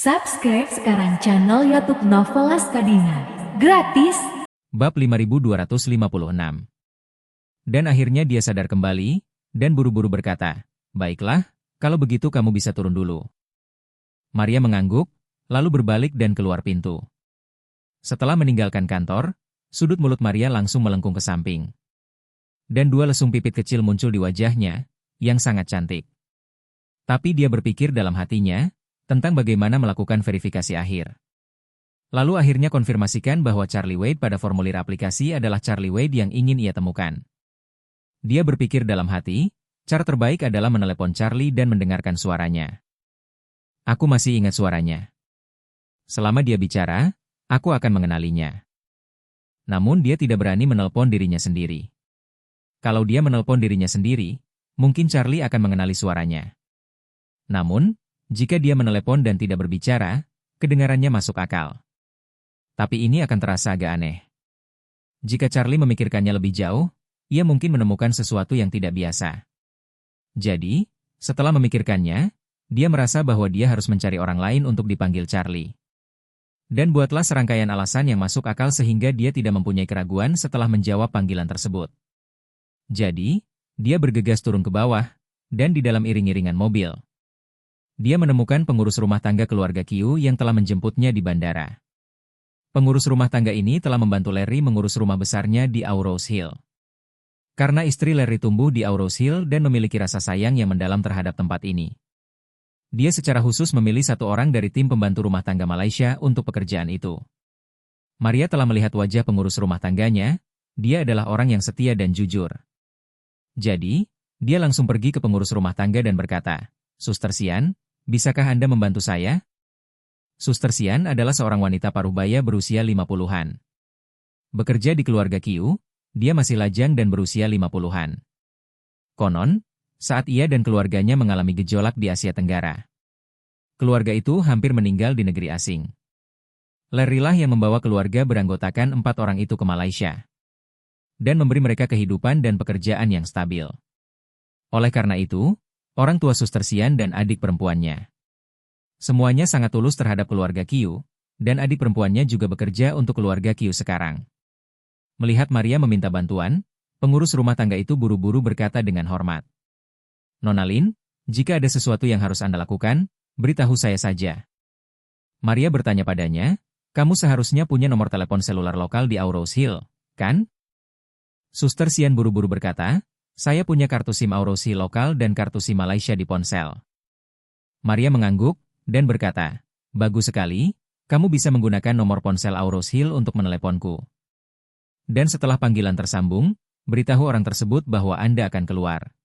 Subscribe sekarang channel YouTube Novelas Kadina. Gratis. Bab 5256. Dan akhirnya dia sadar kembali, dan buru-buru berkata, "Baiklah, kalau begitu kamu bisa turun dulu." Maria mengangguk, lalu berbalik dan keluar pintu. Setelah meninggalkan kantor, sudut mulut Maria langsung melengkung ke samping. Dan dua lesung pipit kecil muncul di wajahnya, yang sangat cantik. Tapi dia berpikir dalam hatinya, tentang bagaimana melakukan verifikasi akhir. Lalu akhirnya konfirmasikan bahwa Charlie Wade pada formulir aplikasi adalah Charlie Wade yang ingin ia temukan. Dia berpikir dalam hati, cara terbaik adalah menelepon Charlie dan mendengarkan suaranya. Aku masih ingat suaranya. Selama dia bicara, aku akan mengenalinya. Namun dia tidak berani menelpon dirinya sendiri. Kalau dia menelpon dirinya sendiri, mungkin Charlie akan mengenali suaranya. Namun, jika dia menelepon dan tidak berbicara, kedengarannya masuk akal. Tapi ini akan terasa agak aneh. Jika Charlie memikirkannya lebih jauh, ia mungkin menemukan sesuatu yang tidak biasa. Jadi, setelah memikirkannya, dia merasa bahwa dia harus mencari orang lain untuk dipanggil Charlie. Dan buatlah serangkaian alasan yang masuk akal sehingga dia tidak mempunyai keraguan setelah menjawab panggilan tersebut. Jadi, dia bergegas turun ke bawah, dan di dalam iring-iringan mobil. Dia menemukan pengurus rumah tangga keluarga Qiu yang telah menjemputnya di bandara. Pengurus rumah tangga ini telah membantu Larry mengurus rumah besarnya di Aurous Hill. Karena istri Larry tumbuh di Aurous Hill dan memiliki rasa sayang yang mendalam terhadap tempat ini. Dia secara khusus memilih satu orang dari tim pembantu rumah tangga Malaysia untuk pekerjaan itu. Maria telah melihat wajah pengurus rumah tangganya, dia adalah orang yang setia dan jujur. Jadi, dia langsung pergi ke pengurus rumah tangga dan berkata, "Suster Sian, bisakah Anda membantu saya?" Suster Sian adalah seorang wanita paruhbaya berusia 50-an. Bekerja di keluarga Qiu, dia masih lajang dan berusia 50-an. Konon, saat ia dan keluarganya mengalami gejolak di Asia Tenggara. Keluarga itu hampir meninggal di negeri asing. Larry lah yang membawa keluarga beranggotakan 4 orang itu ke Malaysia. Dan memberi mereka kehidupan dan pekerjaan yang stabil. Oleh karena itu, orang tua Suster Sian dan adik perempuannya. Semuanya sangat tulus terhadap keluarga Qiu, dan adik perempuannya juga bekerja untuk keluarga Qiu sekarang. Melihat Maria meminta bantuan, pengurus rumah tangga itu buru-buru berkata dengan hormat, "Nona Lin, jika ada sesuatu yang harus Anda lakukan, beritahu saya saja." Maria bertanya padanya, "Kamu seharusnya punya nomor telepon seluler lokal di Aurous Hill, kan?" Suster Sian buru-buru berkata, "Saya punya kartu SIM Aurous Hill lokal dan kartu SIM Malaysia di ponsel." Maria mengangguk, dan berkata, "Bagus sekali, kamu bisa menggunakan nomor ponsel Aurous Hill untuk meneleponku. Dan setelah panggilan tersambung, beritahu orang tersebut bahwa Anda akan keluar.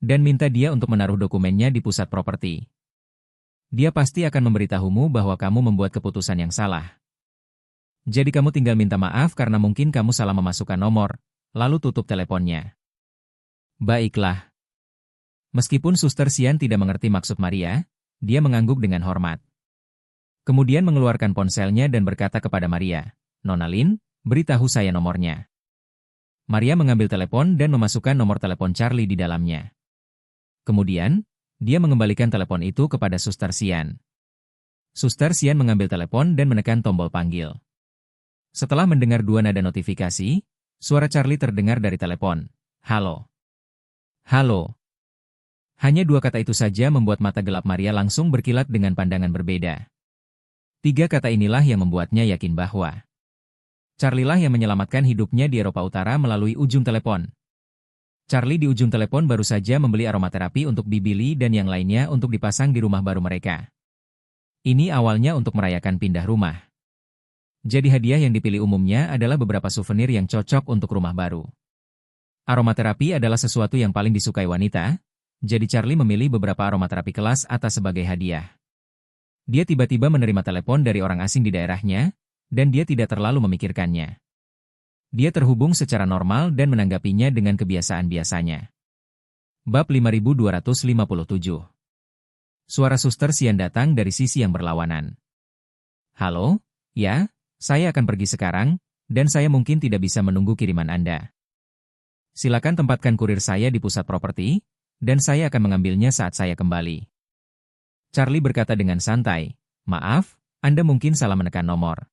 Dan minta dia untuk menaruh dokumennya di pusat properti. Dia pasti akan memberitahumu bahwa kamu membuat keputusan yang salah. Jadi kamu tinggal minta maaf karena mungkin kamu salah memasukkan nomor, lalu tutup teleponnya." Baiklah. Meskipun Suster Sian tidak mengerti maksud Maria, dia mengangguk dengan hormat. Kemudian mengeluarkan ponselnya dan berkata kepada Maria, "Nona Lin, beritahu saya nomornya." Maria mengambil telepon dan memasukkan nomor telepon Charlie di dalamnya. Kemudian, dia mengembalikan telepon itu kepada Suster Sian. Suster Sian mengambil telepon dan menekan tombol panggil. Setelah mendengar 2 nada notifikasi, suara Charlie terdengar dari telepon. "Halo. Halo." Hanya 2 kata itu saja membuat mata gelap Maria langsung berkilat dengan pandangan berbeda. 3 kata inilah yang membuatnya yakin bahwa Charlie lah yang menyelamatkan hidupnya di Eropa Utara melalui ujung telepon. Charlie di ujung telepon baru saja membeli aromaterapi untuk Bibi Lee dan yang lainnya untuk dipasang di rumah baru mereka. Ini awalnya untuk merayakan pindah rumah. Jadi hadiah yang dipilih umumnya adalah beberapa souvenir yang cocok untuk rumah baru. Aromaterapi adalah sesuatu yang paling disukai wanita, jadi Charlie memilih beberapa aromaterapi kelas atas sebagai hadiah. Dia tiba-tiba menerima telepon dari orang asing di daerahnya, dan dia tidak terlalu memikirkannya. Dia terhubung secara normal dan menanggapinya dengan kebiasaan biasanya. Bab 5257. Suara Suster Sian datang dari sisi yang berlawanan. "Halo, ya, saya akan pergi sekarang, dan saya mungkin tidak bisa menunggu kiriman Anda. Silakan tempatkan kurir saya di pusat properti, dan saya akan mengambilnya saat saya kembali." Charlie berkata dengan santai, Maaf, Anda mungkin salah menekan nomor.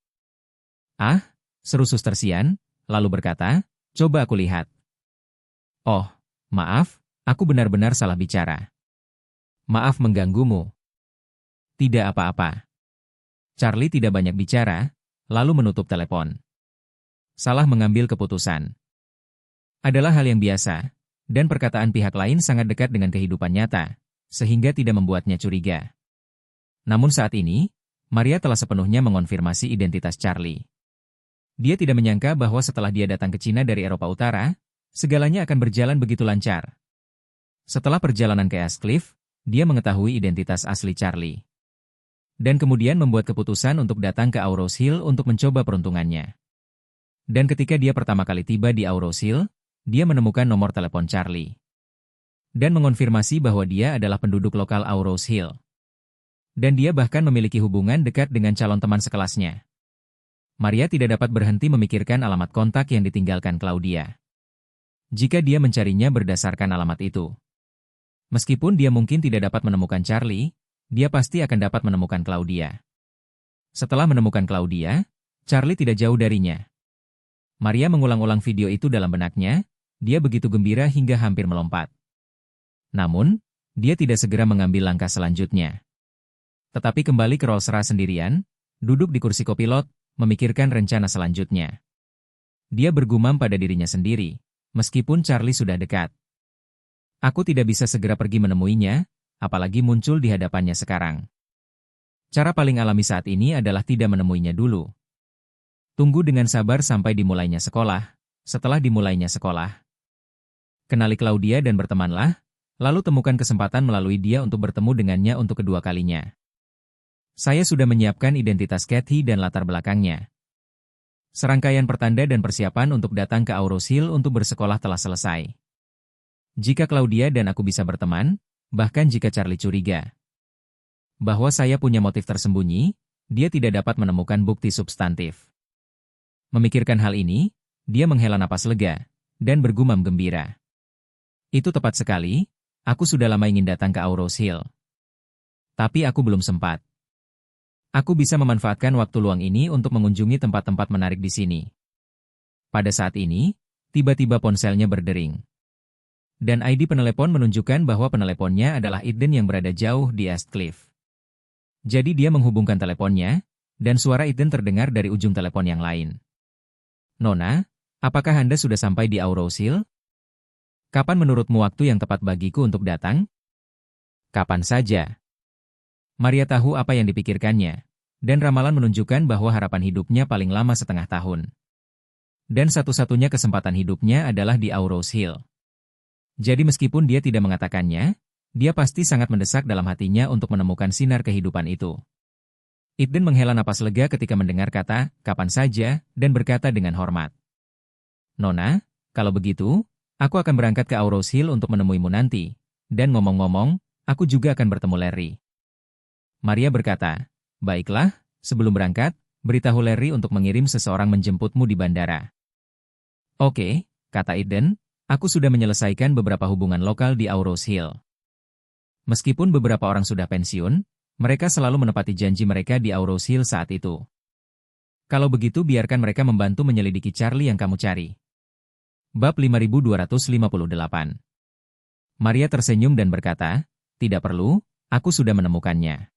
Ah, seru Suster Sian, lalu berkata, coba aku lihat. Oh, maaf, aku benar-benar salah bicara. Maaf mengganggumu. Tidak apa-apa. Charlie tidak banyak bicara, lalu menutup telepon. Salah mengambil keputusan adalah hal yang biasa, dan perkataan pihak lain sangat dekat dengan kehidupan nyata, sehingga tidak membuatnya curiga. Namun saat ini, Maria telah sepenuhnya mengonfirmasi identitas Charlie. Dia tidak menyangka bahwa setelah dia datang ke Cina dari Eropa Utara, segalanya akan berjalan begitu lancar. Setelah perjalanan ke Ascliffe, dia mengetahui identitas asli Charlie. Dan kemudian membuat keputusan untuk datang ke Aurose Hill untuk mencoba peruntungannya. Dan ketika dia pertama kali tiba di Aurose Hill, dia menemukan nomor telepon Charlie. Dan mengonfirmasi bahwa dia adalah penduduk lokal Aurose Hill. Dan dia bahkan memiliki hubungan dekat dengan calon teman sekelasnya. Maria tidak dapat berhenti memikirkan alamat kontak yang ditinggalkan Claudia. Jika dia mencarinya berdasarkan alamat itu. Meskipun dia mungkin tidak dapat menemukan Charlie, dia pasti akan dapat menemukan Claudia. Setelah menemukan Claudia, Charlie tidak jauh darinya. Maria mengulang-ulang video itu dalam benaknya, dia begitu gembira hingga hampir melompat. Namun, dia tidak segera mengambil langkah selanjutnya. Tetapi kembali ke Rolls-Royce sendirian, duduk di kursi kopilot, memikirkan rencana selanjutnya. Dia bergumam pada dirinya sendiri, meskipun Charlie sudah dekat. Aku tidak bisa segera pergi menemuinya, apalagi muncul di hadapannya sekarang. Cara paling alami saat ini adalah tidak menemuinya dulu. Tunggu dengan sabar sampai dimulainya sekolah. Setelah dimulainya sekolah, kenali Claudia dan bertemanlah, lalu temukan kesempatan melalui dia untuk bertemu dengannya untuk kedua kalinya. Saya sudah menyiapkan identitas Kathy dan latar belakangnya. Serangkaian pertanda dan persiapan untuk datang ke Aurose Hill untuk bersekolah telah selesai. Jika Claudia dan aku bisa berteman, bahkan jika Charlie curiga bahwa saya punya motif tersembunyi, dia tidak dapat menemukan bukti substantif. Memikirkan hal ini, dia menghela napas lega, dan bergumam gembira. Itu tepat sekali, aku sudah lama ingin datang ke Aurose Hill. Tapi aku belum sempat. Aku bisa memanfaatkan waktu luang ini untuk mengunjungi tempat-tempat menarik di sini. Pada saat ini, tiba-tiba ponselnya berdering. Dan ID penelepon menunjukkan bahwa peneleponnya adalah Eden yang berada jauh di Ascliffe. Jadi dia menghubungkan teleponnya, dan suara Eden terdengar dari ujung telepon yang lain. Nona, apakah Anda sudah sampai di Aurose Hill? Kapan menurutmu waktu yang tepat bagiku untuk datang? Kapan saja. Maria tahu apa yang dipikirkannya, dan ramalan menunjukkan bahwa harapan hidupnya paling lama setengah tahun. Dan satu-satunya kesempatan hidupnya adalah di Aurose Hill. Jadi meskipun dia tidak mengatakannya, dia pasti sangat mendesak dalam hatinya untuk menemukan sinar kehidupan itu. Eden menghela napas lega ketika mendengar kata, kapan saja, dan berkata dengan hormat. Nona, kalau begitu, aku akan berangkat ke Aurose Hill untuk menemuimu nanti. Dan ngomong-ngomong, aku juga akan bertemu Larry. Maria berkata, baiklah, sebelum berangkat, beritahu Larry untuk mengirim seseorang menjemputmu di bandara. Oke, kata Eden, aku sudah menyelesaikan beberapa hubungan lokal di Aurose Hill. Meskipun beberapa orang sudah pensiun, mereka selalu menepati janji mereka di Aurose Hill saat itu. Kalau begitu biarkan mereka membantu menyelidiki Charlie yang kamu cari. Bab 5258. Maria tersenyum dan berkata, tidak perlu, aku sudah menemukannya.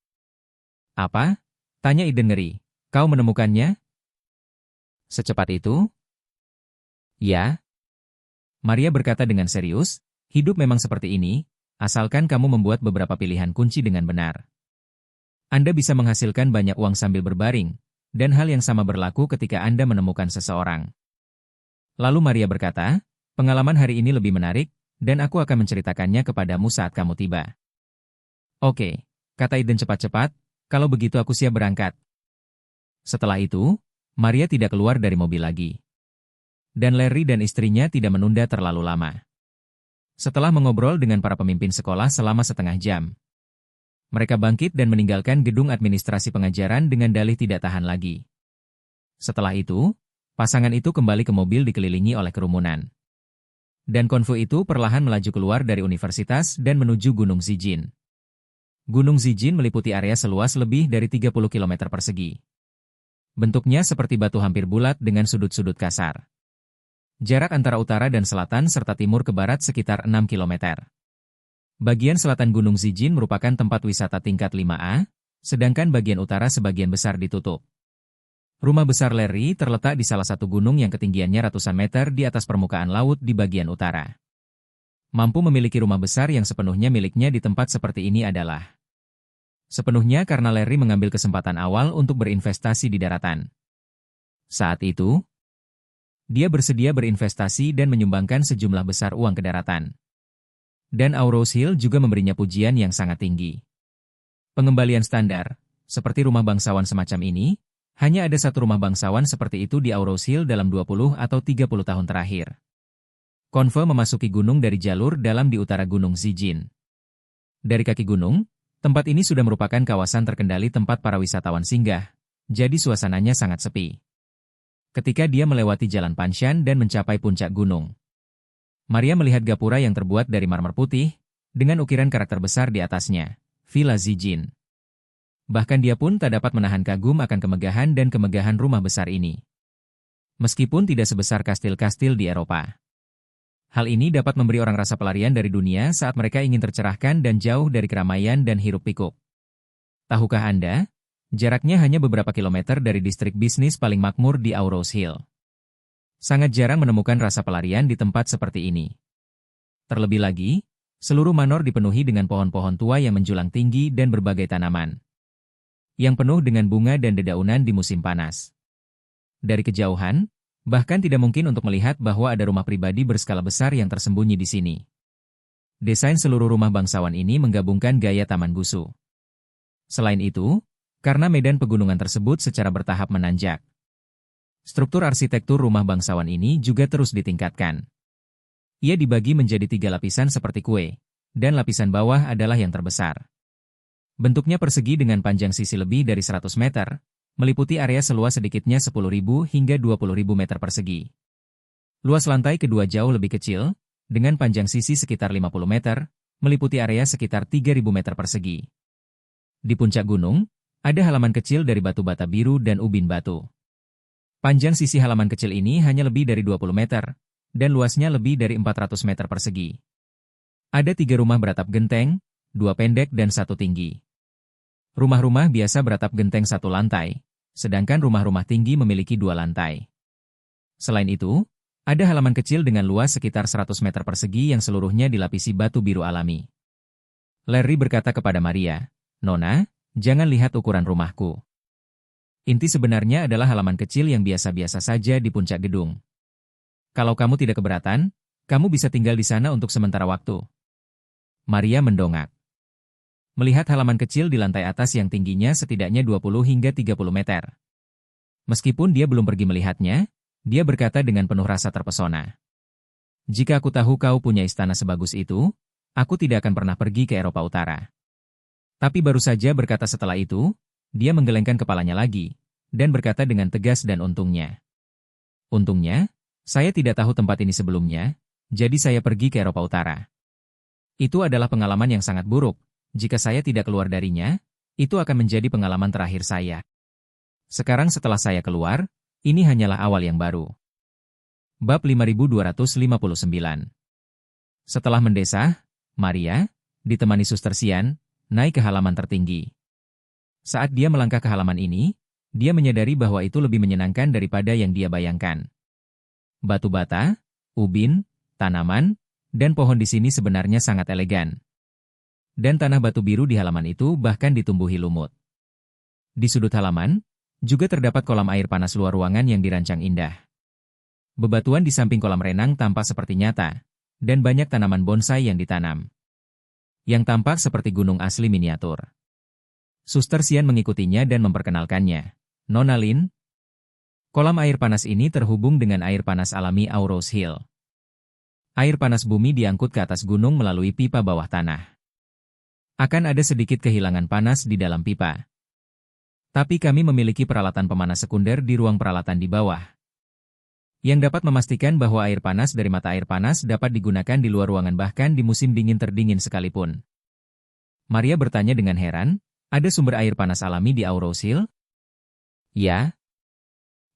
Apa? Tanya Eden ngeri. Kau menemukannya? Secepat itu? Ya. Maria berkata dengan serius, hidup memang seperti ini, asalkan kamu membuat beberapa pilihan kunci dengan benar. Anda bisa menghasilkan banyak uang sambil berbaring, dan hal yang sama berlaku ketika Anda menemukan seseorang. Lalu Maria berkata, pengalaman hari ini lebih menarik, dan aku akan menceritakannya kepadamu saat kamu tiba. Oke, kata Eden cepat-cepat, kalau begitu aku siap berangkat. Setelah itu, Maria tidak keluar dari mobil lagi. Dan Larry dan istrinya tidak menunda terlalu lama. Setelah mengobrol dengan para pemimpin sekolah selama setengah jam, mereka bangkit dan meninggalkan gedung administrasi pengajaran dengan dalih tidak tahan lagi. Setelah itu, pasangan itu kembali ke mobil dikelilingi oleh kerumunan. Dan konvoi itu perlahan melaju keluar dari universitas dan menuju Gunung Zijin. Gunung Zijin meliputi area seluas lebih dari 30 km persegi. Bentuknya seperti batu hampir bulat dengan sudut-sudut kasar. Jarak antara utara dan selatan serta timur ke barat sekitar 6 km. Bagian selatan Gunung Zijin merupakan tempat wisata tingkat 5A, sedangkan bagian utara sebagian besar ditutup. Rumah besar Larry terletak di salah satu gunung yang ketinggiannya ratusan meter di atas permukaan laut di bagian utara. Mampu memiliki rumah besar yang sepenuhnya miliknya di tempat seperti ini adalah sepenuhnya karena Larry mengambil kesempatan awal untuk berinvestasi di daratan. Saat itu, dia bersedia berinvestasi dan menyumbangkan sejumlah besar uang ke daratan. Dan Aurous Hill juga memberinya pujian yang sangat tinggi. Pengembalian standar, seperti rumah bangsawan semacam ini, hanya ada satu rumah bangsawan seperti itu di Aurous Hill dalam 20 atau 30 tahun terakhir. Konve memasuki gunung dari jalur dalam di utara Gunung Zijin. Dari kaki gunung, tempat ini sudah merupakan kawasan terkendali tempat para wisatawan singgah, jadi suasananya sangat sepi. Ketika dia melewati jalan Panshan dan mencapai puncak gunung, Maria melihat gapura yang terbuat dari marmer putih, dengan ukiran karakter besar di atasnya, Villa Zijin. Bahkan dia pun tak dapat menahan kagum akan kemegahan dan kemegahan rumah besar ini. Meskipun tidak sebesar kastil-kastil di Eropa. Hal ini dapat memberi orang rasa pelarian dari dunia saat mereka ingin tercerahkan dan jauh dari keramaian dan hiruk-pikuk. Tahukah Anda, jaraknya hanya beberapa kilometer dari distrik bisnis paling makmur di Aurous Hill. Sangat jarang menemukan rasa pelarian di tempat seperti ini. Terlebih lagi, seluruh manor dipenuhi dengan pohon-pohon tua yang menjulang tinggi dan berbagai tanaman yang penuh dengan bunga dan dedaunan di musim panas. Dari kejauhan, bahkan tidak mungkin untuk melihat bahwa ada rumah pribadi berskala besar yang tersembunyi di sini. Desain seluruh rumah bangsawan ini menggabungkan gaya taman gusu. Selain itu, karena medan pegunungan tersebut secara bertahap menanjak, struktur arsitektur rumah bangsawan ini juga terus ditingkatkan. Ia dibagi menjadi 3 lapisan seperti kue, dan lapisan bawah adalah yang terbesar. Bentuknya persegi dengan panjang sisi lebih dari 100 meter, meliputi area seluas sedikitnya 10.000 hingga 20.000 meter persegi. Luas lantai kedua jauh lebih kecil, dengan panjang sisi sekitar 50 meter, meliputi area sekitar 3.000 meter persegi. Di puncak gunung, ada halaman kecil dari batu bata biru dan ubin batu. Panjang sisi halaman kecil ini hanya lebih dari 20 meter, dan luasnya lebih dari 400 meter persegi. Ada 3 rumah beratap genteng, 2 pendek dan 1 tinggi. Rumah-rumah biasa beratap genteng 1 lantai, sedangkan rumah-rumah tinggi memiliki 2 lantai. Selain itu, ada halaman kecil dengan luas sekitar 100 meter persegi yang seluruhnya dilapisi batu biru alami. Larry berkata kepada Maria, "Nona, jangan lihat ukuran rumahku. Inti sebenarnya adalah halaman kecil yang biasa-biasa saja di puncak gedung. Kalau kamu tidak keberatan, kamu bisa tinggal di sana untuk sementara waktu." Maria mendongak. Melihat halaman kecil di lantai atas yang tingginya setidaknya 20 hingga 30 meter. Meskipun dia belum pergi melihatnya, dia berkata dengan penuh rasa terpesona. "Jika aku tahu kau punya istana sebagus itu, aku tidak akan pernah pergi ke Eropa Utara." Tapi baru saja berkata setelah itu, dia menggelengkan kepalanya lagi, dan berkata dengan tegas dan untungnya. "Untungnya, saya tidak tahu tempat ini sebelumnya, jadi saya pergi ke Eropa Utara. Itu adalah pengalaman yang sangat buruk. Jika saya tidak keluar darinya, itu akan menjadi pengalaman terakhir saya. Sekarang setelah saya keluar, ini hanyalah awal yang baru." Bab 5259. Setelah mendesah, Maria, ditemani Suster Sian, naik ke halaman tertinggi. Saat dia melangkah ke halaman ini, dia menyadari bahwa itu lebih menyenangkan daripada yang dia bayangkan. Batu bata, ubin, tanaman, dan pohon di sini sebenarnya sangat elegan. Dan tanah batu biru di halaman itu bahkan ditumbuhi lumut. Di sudut halaman, juga terdapat kolam air panas luar ruangan yang dirancang indah. Bebatuan di samping kolam renang tampak seperti nyata, dan banyak tanaman bonsai yang ditanam, yang tampak seperti gunung asli miniatur. Suster Sian mengikutinya dan memperkenalkannya. "Nona Lin, kolam air panas ini terhubung dengan air panas alami Aurous Hill. Air panas bumi diangkut ke atas gunung melalui pipa bawah tanah. Akan ada sedikit kehilangan panas di dalam pipa. Tapi kami memiliki peralatan pemanas sekunder di ruang peralatan di bawah, yang dapat memastikan bahwa air panas dari mata air panas dapat digunakan di luar ruangan bahkan di musim dingin terdingin sekalipun." Maria bertanya dengan heran, ada sumber air panas alami di Aurosil? Ya.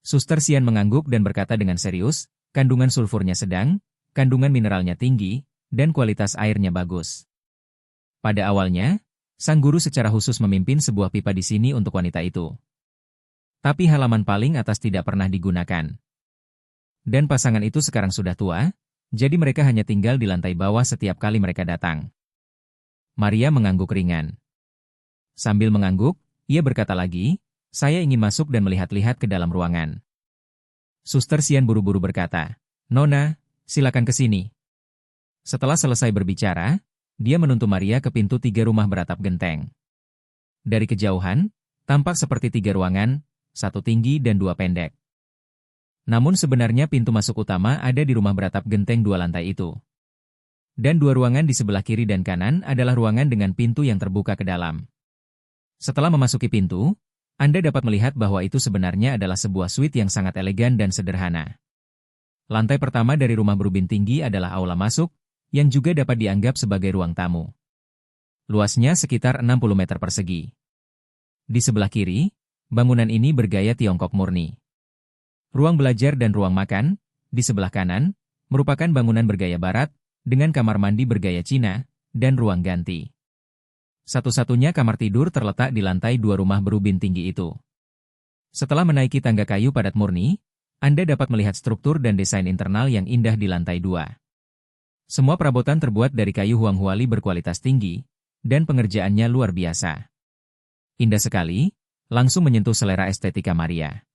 Suster Sian mengangguk dan berkata dengan serius, kandungan sulfurnya sedang, kandungan mineralnya tinggi, dan kualitas airnya bagus. Pada awalnya, sang guru secara khusus memimpin sebuah pipa di sini untuk wanita itu. Tapi halaman paling atas tidak pernah digunakan. Dan pasangan itu sekarang sudah tua, jadi mereka hanya tinggal di lantai bawah setiap kali mereka datang. Maria mengangguk ringan. Sambil mengangguk, ia berkata lagi, saya ingin masuk dan melihat-lihat ke dalam ruangan. Suster Sian buru-buru berkata, Nona, silakan ke sini. Setelah selesai berbicara, dia menuntun Maria ke pintu 3 rumah beratap genteng. Dari kejauhan, tampak seperti 3 ruangan, 1 tinggi dan 2 pendek. Namun sebenarnya pintu masuk utama ada di rumah beratap genteng 2 lantai itu. Dan 2 ruangan di sebelah kiri dan kanan adalah ruangan dengan pintu yang terbuka ke dalam. Setelah memasuki pintu, Anda dapat melihat bahwa itu sebenarnya adalah sebuah suite yang sangat elegan dan sederhana. Lantai pertama dari rumah berubin tinggi adalah aula masuk, yang juga dapat dianggap sebagai ruang tamu. Luasnya sekitar 60 meter persegi. Di sebelah kiri, bangunan ini bergaya Tiongkok murni. Ruang belajar dan ruang makan, di sebelah kanan, merupakan bangunan bergaya barat, dengan kamar mandi bergaya Cina, dan ruang ganti. Satu-satunya kamar tidur terletak di lantai 2 rumah berubin tinggi itu. Setelah menaiki tangga kayu padat murni, Anda dapat melihat struktur dan desain internal yang indah di lantai 2. Semua perabotan terbuat dari kayu huang-huali berkualitas tinggi, dan pengerjaannya luar biasa. Indah sekali, langsung menyentuh selera estetika Maria.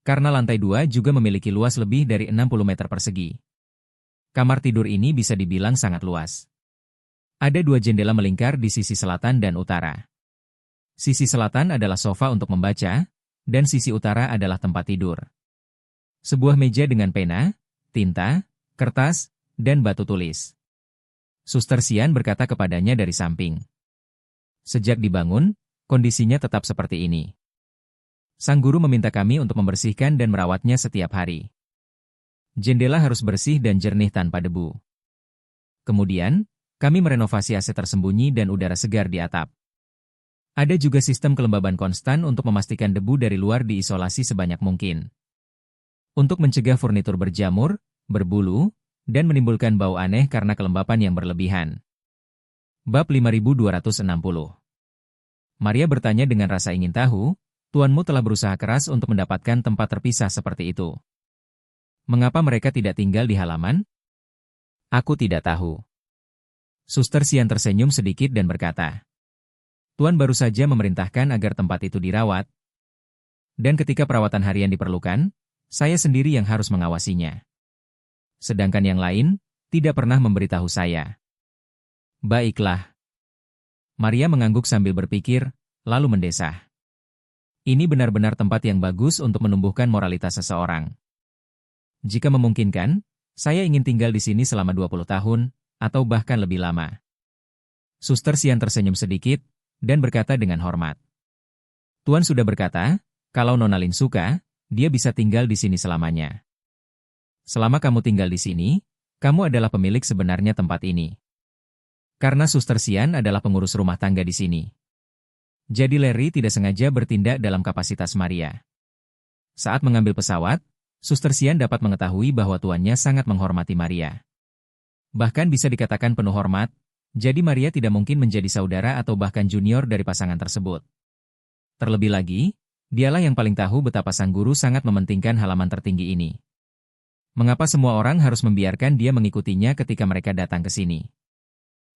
Karena lantai 2 juga memiliki luas lebih dari 60 meter persegi. Kamar tidur ini bisa dibilang sangat luas. Ada 2 jendela melingkar di sisi selatan dan utara. Sisi selatan adalah sofa untuk membaca, dan sisi utara adalah tempat tidur. Sebuah meja dengan pena, tinta, kertas, dan batu tulis. Suster Sian berkata kepadanya dari samping. Sejak dibangun, kondisinya tetap seperti ini. Sang guru meminta kami untuk membersihkan dan merawatnya setiap hari. Jendela harus bersih dan jernih tanpa debu. Kemudian, kami merenovasi AC tersembunyi dan udara segar di atap. Ada juga sistem kelembaban konstan untuk memastikan debu dari luar diisolasi sebanyak mungkin. Untuk mencegah furnitur berjamur, berbulu, dan menimbulkan bau aneh karena kelembapan yang berlebihan. Bab 5260. Maria bertanya dengan rasa ingin tahu, tuanmu telah berusaha keras untuk mendapatkan tempat terpisah seperti itu. Mengapa mereka tidak tinggal di halaman? Aku tidak tahu. Suster Sian tersenyum sedikit dan berkata, Tuan baru saja memerintahkan agar tempat itu dirawat. Dan ketika perawatan harian diperlukan, saya sendiri yang harus mengawasinya. Sedangkan yang lain, tidak pernah memberitahu saya. Baiklah. Maria mengangguk sambil berpikir, lalu mendesah. Ini benar-benar tempat yang bagus untuk menumbuhkan moralitas seseorang. Jika memungkinkan, saya ingin tinggal di sini selama 20 tahun, atau bahkan lebih lama. Suster Sian tersenyum sedikit, dan berkata dengan hormat. Tuan sudah berkata, kalau Nona Lin suka, dia bisa tinggal di sini selamanya. Selama kamu tinggal di sini, kamu adalah pemilik sebenarnya tempat ini. Karena Suster Sian adalah pengurus rumah tangga di sini. Jadi Larry tidak sengaja bertindak dalam kapasitas Maria. Saat mengambil pesawat, Suster Sian dapat mengetahui bahwa tuannya sangat menghormati Maria. Bahkan bisa dikatakan penuh hormat, jadi Maria tidak mungkin menjadi saudara atau bahkan junior dari pasangan tersebut. Terlebih lagi, dialah yang paling tahu betapa sang guru sangat mementingkan halaman tertinggi ini. Mengapa semua orang harus membiarkan dia mengikutinya ketika mereka datang ke sini?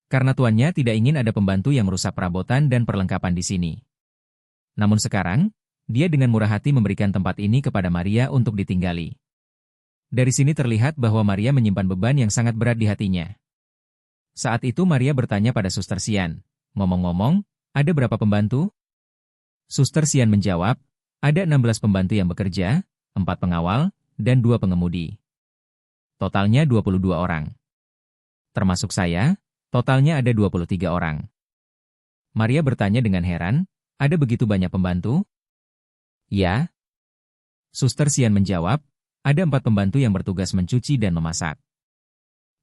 Karena tuannya tidak ingin ada pembantu yang merusak perabotan dan perlengkapan di sini. Namun sekarang, dia dengan murah hati memberikan tempat ini kepada Maria untuk ditinggali. Dari sini terlihat bahwa Maria menyimpan beban yang sangat berat di hatinya. Saat itu Maria bertanya pada Suster Sian, ngomong-ngomong, ada berapa pembantu? Suster Sian menjawab, ada 16 pembantu yang bekerja, 4 pengawal, dan 2 pengemudi. Totalnya 22 orang. Termasuk saya, totalnya ada 23 orang. Maria bertanya dengan heran, ada begitu banyak pembantu? Ya. Suster Sian menjawab, ada 4 pembantu yang bertugas mencuci dan memasak.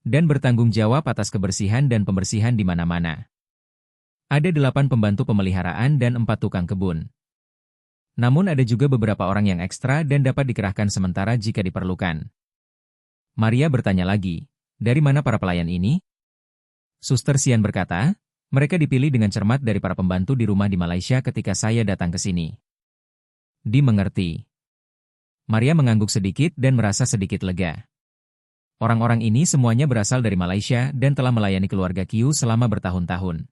Dan bertanggung jawab atas kebersihan dan pembersihan di mana-mana. Ada 8 pembantu pemeliharaan dan 4 tukang kebun. Namun ada juga beberapa orang yang ekstra dan dapat dikerahkan sementara jika diperlukan. Maria bertanya lagi, dari mana para pelayan ini? Suster Sian berkata, mereka dipilih dengan cermat dari para pembantu di rumah di Malaysia ketika saya datang ke sini. Dimengerti. Maria mengangguk sedikit dan merasa sedikit lega. Orang-orang ini semuanya berasal dari Malaysia dan telah melayani keluarga Kiu selama bertahun-tahun.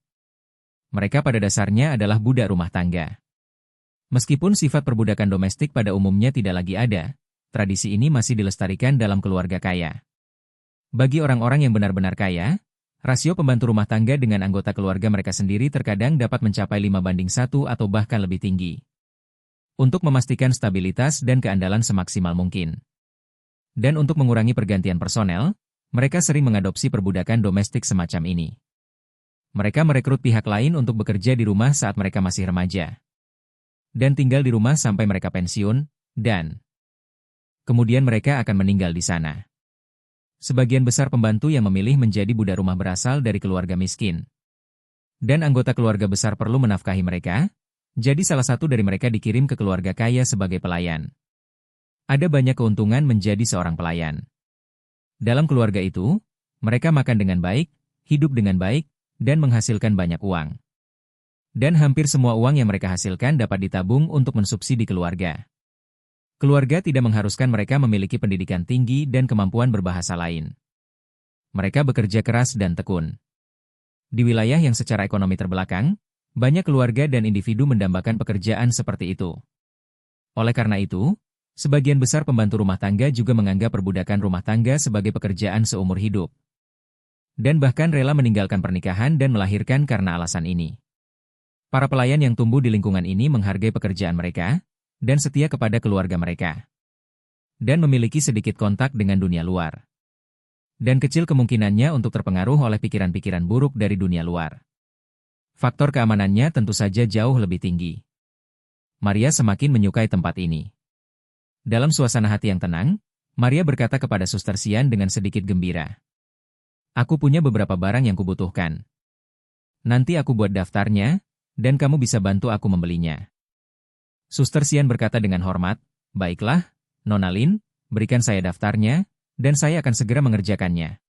Mereka pada dasarnya adalah budak rumah tangga. Meskipun sifat perbudakan domestik pada umumnya tidak lagi ada, tradisi ini masih dilestarikan dalam keluarga kaya. Bagi orang-orang yang benar-benar kaya, rasio pembantu rumah tangga dengan anggota keluarga mereka sendiri terkadang dapat mencapai 5:1 atau bahkan lebih tinggi. Untuk memastikan stabilitas dan keandalan semaksimal mungkin. Dan untuk mengurangi pergantian personel, mereka sering mengadopsi perbudakan domestik semacam ini. Mereka merekrut pihak lain untuk bekerja di rumah saat mereka masih remaja. Dan tinggal di rumah sampai mereka pensiun, dan kemudian mereka akan meninggal di sana. Sebagian besar pembantu yang memilih menjadi budak rumah berasal dari keluarga miskin. Dan anggota keluarga besar perlu menafkahi mereka, jadi salah satu dari mereka dikirim ke keluarga kaya sebagai pelayan. Ada banyak keuntungan menjadi seorang pelayan. Dalam keluarga itu, mereka makan dengan baik, hidup dengan baik, dan menghasilkan banyak uang. Dan hampir semua uang yang mereka hasilkan dapat ditabung untuk mensubsidi keluarga. Keluarga tidak mengharuskan mereka memiliki pendidikan tinggi dan kemampuan berbahasa lain. Mereka bekerja keras dan tekun. Di wilayah yang secara ekonomi terbelakang, banyak keluarga dan individu mendambakan pekerjaan seperti itu. Oleh karena itu, sebagian besar pembantu rumah tangga juga menganggap perbudakan rumah tangga sebagai pekerjaan seumur hidup. Dan bahkan rela meninggalkan pernikahan dan melahirkan karena alasan ini. Para pelayan yang tumbuh di lingkungan ini menghargai pekerjaan mereka, dan setia kepada keluarga mereka. Dan memiliki sedikit kontak dengan dunia luar. Dan kecil kemungkinannya untuk terpengaruh oleh pikiran-pikiran buruk dari dunia luar. Faktor keamanannya tentu saja jauh lebih tinggi. Maria semakin menyukai tempat ini. Dalam suasana hati yang tenang, Maria berkata kepada Suster Sian dengan sedikit gembira. Aku punya beberapa barang yang kubutuhkan. Nanti aku buat daftarnya, dan kamu bisa bantu aku membelinya. Suster Sian berkata dengan hormat, baiklah, Nona Lin, berikan saya daftarnya, dan saya akan segera mengerjakannya.